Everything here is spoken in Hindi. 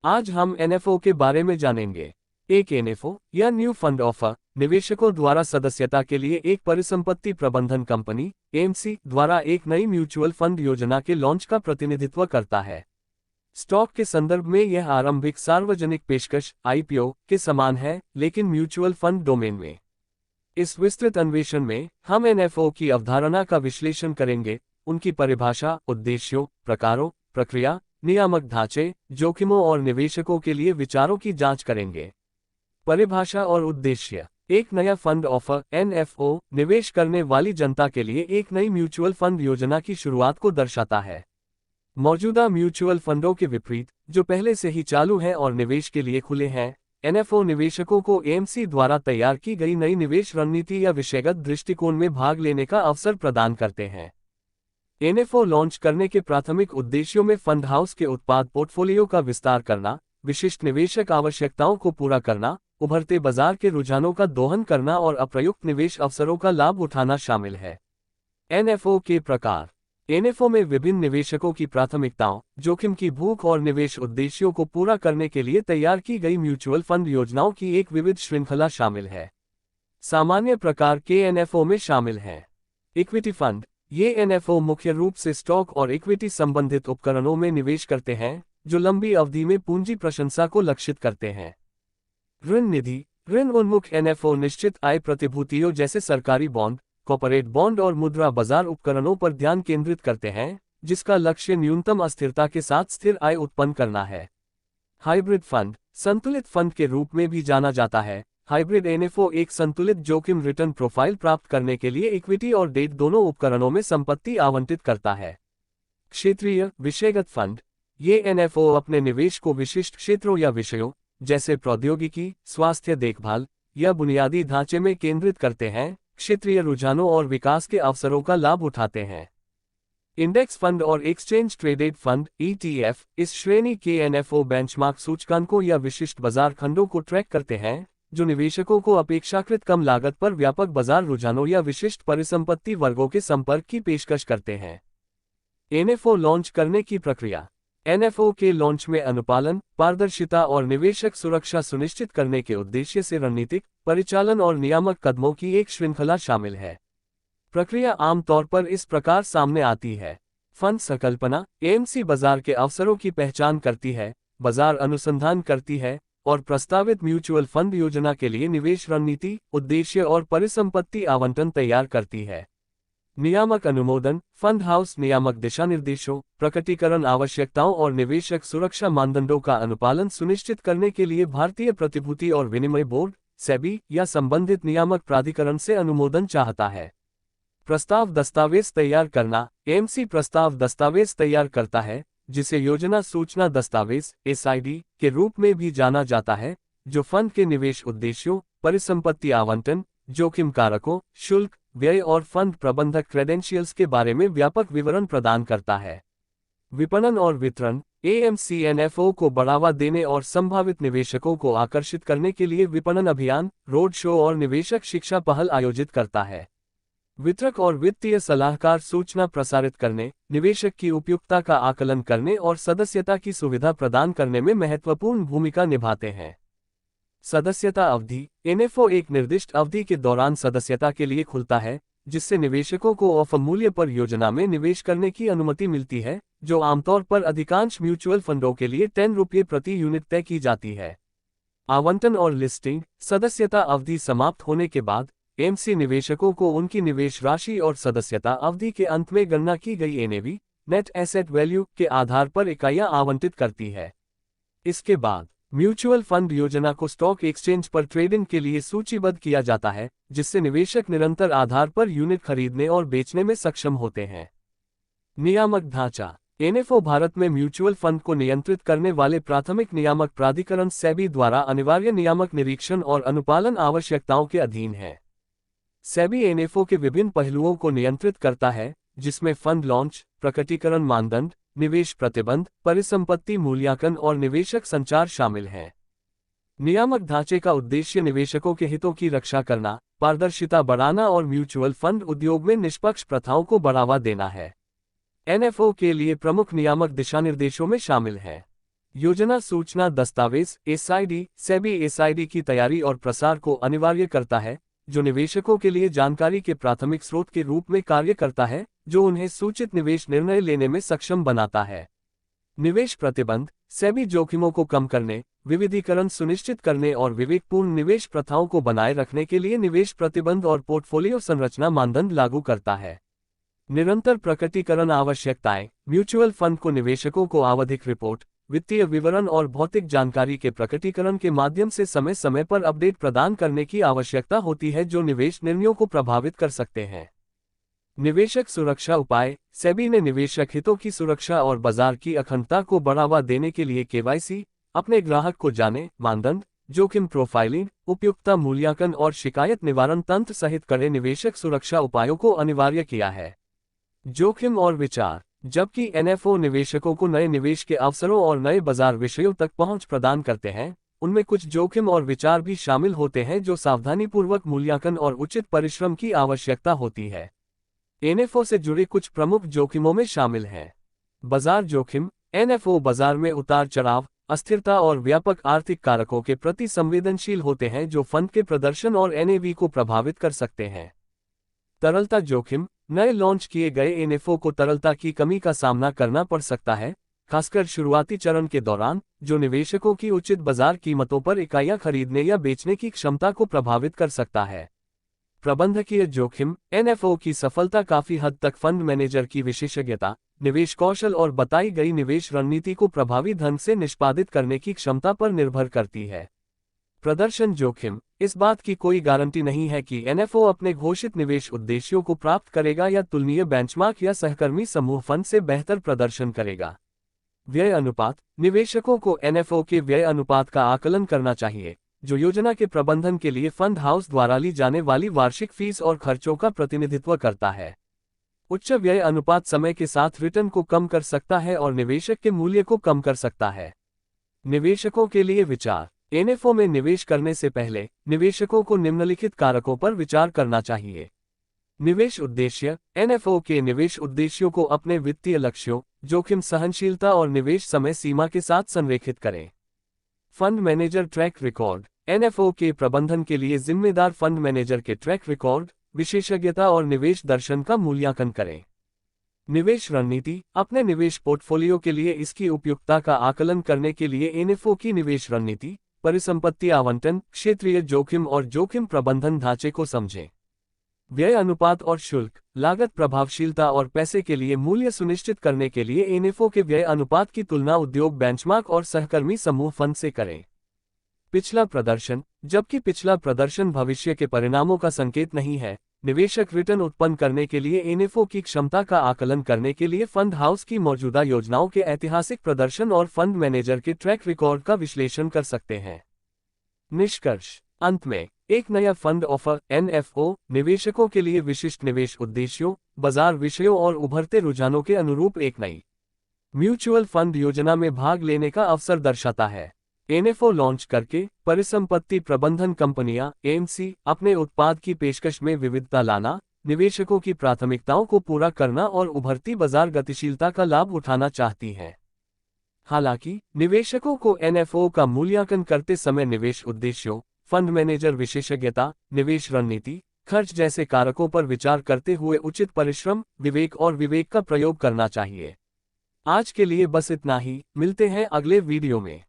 आज हम एनएफओ के बारे में जानेंगे। एक एनएफओ या न्यू फंड ऑफर निवेशकों द्वारा सदस्यता के लिए एक परिसंपत्ति प्रबंधन कंपनी एएमसी द्वारा एक नई म्यूचुअल फंड योजना के लॉन्च का प्रतिनिधित्व करता है। स्टॉक के संदर्भ में यह आरंभिक सार्वजनिक पेशकश आईपीओ के समान है, लेकिन म्यूचुअल फंड डोमेन में। इस विस्तृत अन्वेषण में हम एनएफओ की अवधारणा का विश्लेषण करेंगे, उनकी परिभाषा, उद्देश्यों, प्रकारों, प्रक्रिया, नियामक ढांचे, जोखिमों और निवेशकों के लिए विचारों की जांच करेंगे। परिभाषा और उद्देश्य। एक नया फंड ऑफर एनएफओ निवेश करने वाली जनता के लिए एक नई म्यूचुअल फंड योजना की शुरुआत को दर्शाता है। मौजूदा म्यूचुअल फंडों के विपरीत, जो पहले से ही चालू हैं और निवेश के लिए खुले हैं, एनएफओ निवेशकों को एएमसी द्वारा तैयार की गई नई निवेश रणनीति या विषयगत दृष्टिकोण में भाग लेने का अवसर प्रदान करते हैं। एनएफओ लॉन्च करने के प्राथमिक उद्देश्यों में फंड हाउस के उत्पाद पोर्टफोलियो का विस्तार करना, विशिष्ट निवेशक आवश्यकताओं को पूरा करना, उभरते बाजार के रुझानों का दोहन करना और अप्रयुक्त निवेश अवसरों का लाभ उठाना शामिल है। एनएफओ के प्रकार। एनएफओ में विभिन्न निवेशकों की प्राथमिकताओं, जोखिम की भूख और निवेश उद्देश्यों को पूरा करने के लिए तैयार की गई म्यूचुअल फंड योजनाओं की एक विविध श्रृंखला शामिल है। सामान्य प्रकार के एनएफओ में शामिल हैं इक्विटी फंड। ये एनएफओ मुख्य रूप से स्टॉक और इक्विटी संबंधित उपकरणों में निवेश करते हैं, जो लंबी अवधि में पूंजी प्रशंसा को लक्षित करते हैं। ऋण निधि। ऋण उन्मुख एनएफओ निश्चित आय प्रतिभूतियों जैसे सरकारी बॉन्ड, कॉर्पोरेट बॉन्ड और मुद्रा बाजार उपकरणों पर ध्यान केंद्रित करते हैं, जिसका लक्ष्य न्यूनतम अस्थिरता के साथ स्थिर आय उत्पन्न करना है। Hybrid fund. संतुलित फंड के रूप में भी जाना जाता है, हाइब्रिड एनएफओ एक संतुलित जोखिम रिटर्न प्रोफाइल प्राप्त करने के लिए इक्विटी और डेट दोनों उपकरणों में संपत्ति आवंटित करता है। क्षेत्रीय विषयगत फंड। ये एनएफओ अपने निवेश को विशिष्ट क्षेत्रों या विषयों, जैसे प्रौद्योगिकी, स्वास्थ्य देखभाल या बुनियादी ढांचे में केंद्रित करते हैं, क्षेत्रीय रुझानों और विकास के अवसरों का लाभ उठाते हैं। इंडेक्स फंड और एक्सचेंज ट्रेडेड फंड ईटीएफ इस श्रेणी के एनएफओ बेंचमार्क सूचकांकों या विशिष्ट बाजार खंडों को ट्रैक करते हैं, जो निवेशकों को अपेक्षाकृत कम लागत पर व्यापक बाजार रुझानों या विशिष्ट परिसंपत्ति वर्गों के संपर्क की पेशकश करते हैं। एनएफओ लॉन्च करने की प्रक्रिया। एनएफओ के लॉन्च में अनुपालन, पारदर्शिता और निवेशक सुरक्षा सुनिश्चित करने के उद्देश्य से रणनीतिक, परिचालन और नियामक कदमों की एक श्रृंखला शामिल है। प्रक्रिया आमतौर पर इस प्रकार सामने आती है। फंड संकल्पना। एएमसी बाजार के अवसरों की पहचान करती है, बाजार अनुसंधान करती है और प्रस्तावित म्यूचुअल फंड योजना के लिए निवेश रणनीति, उद्देश्य और परिसंपत्ति आवंटन तैयार करती है। नियामक अनुमोदन। फंड हाउस नियामक दिशानिर्देशों, प्रकटीकरण आवश्यकताओं और निवेशक सुरक्षा मानदंडों का अनुपालन सुनिश्चित करने के लिए भारतीय प्रतिभूति और विनिमय बोर्ड सेबी या संबंधित नियामक प्राधिकरण से अनुमोदन चाहता है। प्रस्ताव दस्तावेज तैयार करना। एएमसी प्रस्ताव दस्तावेज तैयार करता है, जिसे योजना सूचना दस्तावेज एसआईडी के रूप में भी जाना जाता है, जो फंड के निवेश उद्देश्यों, परिसंपत्ति आवंटन, जोखिम कारकों, शुल्क, व्यय और फंड प्रबंधक क्रेडेंशियल्स के बारे में व्यापक विवरण प्रदान करता है। विपणन और वितरण। एएमसी एनएफओ को बढ़ावा देने और संभावित निवेशकों को आकर्षित करने के लिए विपणन अभियान, रोड शो और निवेशक शिक्षा पहल आयोजित करता है। वितरक और वित्तीय सलाहकार सूचना प्रसारित करने, निवेशक की उपयुक्तता का आकलन करने और सदस्यता की सुविधा प्रदान करने में महत्वपूर्ण भूमिका निभाते हैं। सदस्यता अवधि। एनएफओ एक निर्दिष्ट अवधि के दौरान सदस्यता के लिए खुलता है, जिससे निवेशकों को ऑफर मूल्य पर योजना में निवेश करने की अनुमति मिलती है, जो आमतौर पर अधिकांश म्यूचुअल फंडों के लिए 10 रुपये प्रति यूनिट तय की जाती है। आवंटन और लिस्टिंग। सदस्यता अवधि समाप्त होने के बाद एएमसी निवेशकों को उनकी निवेश राशि और सदस्यता अवधि के अंत में गणना की गई एनएवी नेट एसेट वैल्यू के आधार पर इकाइयां आवंटित करती है। इसके बाद म्यूचुअल फंड योजना को स्टॉक एक्सचेंज पर ट्रेडिंग के लिए सूचीबद्ध किया जाता है, जिससे निवेशक निरंतर आधार पर यूनिट खरीदने और बेचने में सक्षम होते हैं। नियामक ढांचा। एनएफओ भारत में म्यूचुअल फंड को नियंत्रित करने वाले प्राथमिक नियामक प्राधिकरण सेबी द्वारा अनिवार्य नियामक निरीक्षण और अनुपालन आवश्यकताओं के अधीन है। सेबी एनएफओ के विभिन्न पहलुओं को नियंत्रित करता है, जिसमें फंड लॉन्च, प्रकटीकरण मानदंड, निवेश प्रतिबंध, परिसंपत्ति मूल्यांकन और निवेशक संचार शामिल हैं। नियामक ढांचे का उद्देश्य निवेशकों के हितों की रक्षा करना, पारदर्शिता बढ़ाना और म्यूचुअल फंड उद्योग में निष्पक्ष प्रथाओं को बढ़ावा देना है। एनएफओ के लिए प्रमुख नियामक दिशानिर्देशों में शामिल हैं। योजना सूचना दस्तावेज एसआईडी सेबी एसआईडी की तैयारी और प्रसार को अनिवार्य करता है, जो निवेशकों के लिए जानकारी के प्राथमिक स्रोत के रूप में कार्य करता है, जो उन्हें सूचित निवेश निर्णय लेने में सक्षम बनाता है। निवेश प्रतिबंध सेबी जोखिमों को कम करने, विविधीकरण सुनिश्चित करने और विवेकपूर्ण निवेश प्रथाओं को बनाए रखने के लिए निवेश प्रतिबंध और पोर्टफोलियो संरचना मानदंड लागू करता है। निरंतर प्रकटीकरण आवश्यकताएं म्यूचुअल फंड को निवेशकों को आवधिक रिपोर्ट, वित्तीय विवरण और भौतिक जानकारी के प्रकटीकरण के माध्यम से समय समय पर अपडेट प्रदान करने की आवश्यकता होती है, जो निवेश निर्णयों को प्रभावित कर सकते हैं। निवेशक सुरक्षा उपाय सेबी ने निवेशक हितों की सुरक्षा और बाजार की अखंडता को बढ़ावा देने के लिए केवाईसी, अपने ग्राहक को जाने मानदंड, जोखिम प्रोफाइलिंग, उपयुक्तता मूल्यांकन और शिकायत निवारण तंत्र सहित कड़े निवेशक सुरक्षा उपायों को अनिवार्य किया है। जोखिम और विचार जबकि एनएफओ निवेशकों को नए निवेश के अवसरों और नए बाजार विषयों तक पहुंच प्रदान करते हैं, उनमें कुछ जोखिम और विचार भी शामिल होते हैं जो सावधानीपूर्वक मूल्यांकन और उचित परिश्रम की आवश्यकता होती है। एनएफओ से जुड़े कुछ प्रमुख जोखिमों में शामिल हैं। बाजार जोखिम एनएफओ बाजार में उतार चढ़ाव, अस्थिरता और व्यापक आर्थिक कारकों के प्रति संवेदनशील होते हैं जो फंड के प्रदर्शन और एनएवी को प्रभावित कर सकते हैं। तरलता जोखिम नए लॉन्च किए गए एनएफओ को तरलता की कमी का सामना करना पड़ सकता है, खासकर शुरुआती चरण के दौरान, जो निवेशकों की उचित बाजार कीमतों पर इकाइयां खरीदने या बेचने की क्षमता को प्रभावित कर सकता है। प्रबंधकीय जोखिम एनएफओ की सफलता काफी हद तक फंड मैनेजर की विशेषज्ञता, निवेश कौशल और बताई गई निवेश रणनीति को प्रभावी ढंग से निष्पादित करने की क्षमता पर निर्भर करती है। प्रदर्शन जोखिम इस बात की कोई गारंटी नहीं है कि एनएफओ अपने घोषित निवेश उद्देश्यों को प्राप्त करेगा या तुलनीय बेंचमार्क या सहकर्मी समूह फंड से बेहतर प्रदर्शन करेगा। व्यय अनुपात निवेशकों को एनएफओ के व्यय अनुपात का आकलन करना चाहिए, जो योजना के प्रबंधन के लिए फंड हाउस द्वारा ली जाने वाली वार्षिक फीस और खर्चों का प्रतिनिधित्व करता है। उच्च व्यय अनुपात समय के साथ रिटर्न को कम कर सकता है और निवेशक के मूल्य को कम कर सकता है। निवेशकों के लिए विचार एनएफओ में निवेश करने से पहले निवेशकों को निम्नलिखित कारकों पर विचार करना चाहिए। निवेश उद्देश्य एनएफओ के निवेश उद्देश्यों को अपने वित्तीय लक्ष्यों, जोखिम सहनशीलता और निवेश समय सीमा के साथ संरेखित करें। Fund manager track record NFO के प्रबंधन के लिए जिम्मेदार फंड मैनेजर के ट्रैक रिकॉर्ड, विशेषज्ञता और निवेश दर्शन का मूल्यांकन करें। निवेश रणनीति अपने निवेश पोर्टफोलियो के लिए इसकी उपयुक्तता का आकलन करने के लिए एनएफओ की निवेश रणनीति, परिसंपत्ति आवंटन, क्षेत्रीय जोखिम और जोखिम प्रबंधन ढांचे को समझें। व्यय अनुपात और शुल्क लागत प्रभावशीलता और पैसे के लिए मूल्य सुनिश्चित करने के लिए एनएफओ के व्यय अनुपात की तुलना उद्योग बेंचमार्क और सहकर्मी समूह फंड से करें। पिछला प्रदर्शन जबकि पिछला प्रदर्शन भविष्य के परिणामों का संकेत नहीं है, निवेशक रिटर्न उत्पन्न करने के लिए एनएफओ की क्षमता का आकलन करने के लिए फंड हाउस की मौजूदा योजनाओं के ऐतिहासिक प्रदर्शन और फंड मैनेजर के ट्रैक रिकॉर्ड का विश्लेषण कर सकते हैं। निष्कर्ष अंत में एक नया फंड ऑफर एनएफओ निवेशकों के लिए विशिष्ट निवेश उद्देश्यों, बाजार विषयों और उभरते रुझानों के अनुरूप एक नई म्यूचुअल फंड योजना में भाग लेने का अवसर दर्शाता है। एनएफओ लॉन्च करके परिसंपत्ति प्रबंधन कंपनियां एएमसी अपने उत्पाद की पेशकश में विविधता लाना, निवेशकों की प्राथमिकताओं को पूरा करना और उभरती बाजार गतिशीलता का लाभ उठाना चाहती हैं। हालांकि निवेशकों को एनएफओ का मूल्यांकन करते समय निवेश उद्देश्यों, फंड मैनेजर विशेषज्ञता, निवेश रणनीति, खर्च जैसे कारकों पर विचार करते हुए उचित परिश्रम, विवेक और विवेक का प्रयोग करना चाहिए। आज के लिए बस इतना ही, मिलते हैं अगले वीडियो में।